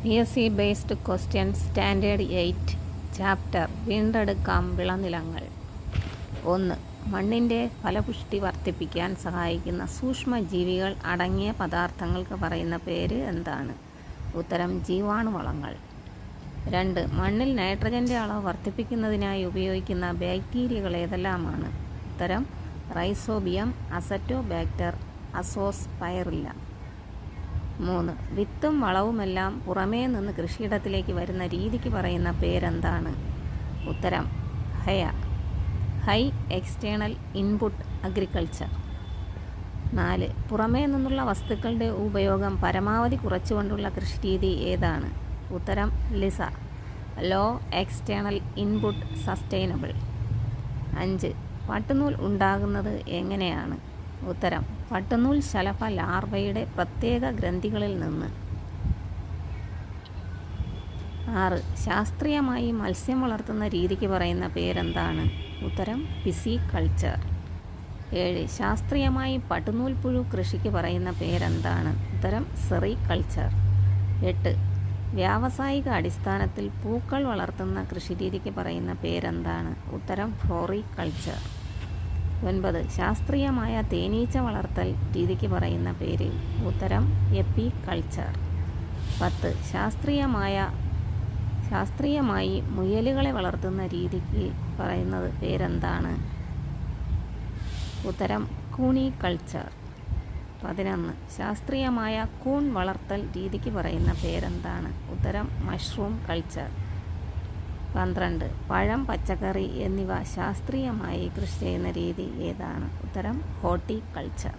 PSC based question standard 8 chapter വീണ്ടെടുക്കാം വിളനിലങ്ങൾ. 1. മണ്ണിൻ്റെ ഫലപുഷ്ടി വർദ്ധിപ്പിക്കാൻ സഹായിക്കുന്ന സൂക്ഷ്മജീവികൾ അടങ്ങിയ പദാർത്ഥങ്ങൾക്ക് പറയുന്ന പേര് എന്താണ്? ഉത്തരം ജീവാണുവളങ്ങൾ. 2. മണ്ണിൽ നൈട്രജൻ്റെ അളവ് വർദ്ധിപ്പിക്കുന്നതിനായി ഉപയോഗിക്കുന്ന ബാക്ടീരിയകൾ ഏതെല്ലാമാണ്? ഉത്തരം റൈസോബിയം, അസറ്റോബാക്ടർ, അസോസ്പൈറില്ല. 3. വിത്തും വളവുമെല്ലാം പുറമേ നിന്ന് കൃഷിയിടത്തിലേക്ക് വരുന്ന രീതിക്ക് പറയുന്ന പേരെന്താണ്? ഉത്തരം ഹൈ എക്സ്റ്റേണൽ ഇൻപുട്ട് അഗ്രികൾച്ചർ. 4. പുറമേ നിന്നുള്ള വസ്തുക്കളുടെ ഉപയോഗം പരമാവധി കുറച്ചുകൊണ്ടുള്ള കൃഷിരീതി ഏതാണ്? ഉത്തരം ലോ എക്സ്റ്റേണൽ ഇൻപുട്ട് സസ്റ്റൈനബിൾ. 5. പട്ടുനൂൽ ഉണ്ടാകുന്നത് എങ്ങനെയാണ്? ഉത്തരം പട്ടുനൂൽ ശലഭ ലാർവയുടെ പ്രത്യേക ഗ്രന്ഥികളിൽ നിന്ന്. 6. ശാസ്ത്രീയമായി മത്സ്യം വളർത്തുന്ന രീതിക്ക് പറയുന്ന പേരെന്താണ്? ഉത്തരം പിസികൾച്ചർ. 7. ശാസ്ത്രീയമായി പട്ടുനൂൽ പുഴു കൃഷിക്ക് പറയുന്ന പേരെന്താണ്? ഉത്തരം സെറികൾച്ചർ. 8. വ്യാവസായിക അടിസ്ഥാനത്തിൽ പൂക്കൾ വളർത്തുന്ന കൃഷിരീതിക്ക് പറയുന്ന പേരെന്താണ്? ഉത്തരം ഫ്ലോറികൾച്ചർ. 9. ശാസ്ത്രീയമായ തേനീച്ച വളർത്തൽ രീതിക്ക് പറയുന്ന പേര്? ഉത്തരം എപ്പികൾച്ചർ. 10. ശാസ്ത്രീയമായി മുയലുകളെ വളർത്തുന്ന രീതിക്ക് പറയുന്നത് പേരെന്താണ്? ഉത്തരം കൂണികൾച്ചർ. 11. ശാസ്ത്രീയമായ കൂൺ വളർത്തൽ രീതിക്ക് പറയുന്ന പേരെന്താണ്? ഉത്തരം മഷ്റൂം കൾച്ചർ. 12. പഴം, പച്ചക്കറി എന്നിവ ശാസ്ത്രീയമായി കൃഷി ചെയ്യുന്ന രീതി ഏതാണ്? ഉത്തരം ഹോർട്ടികൾച്ചർ.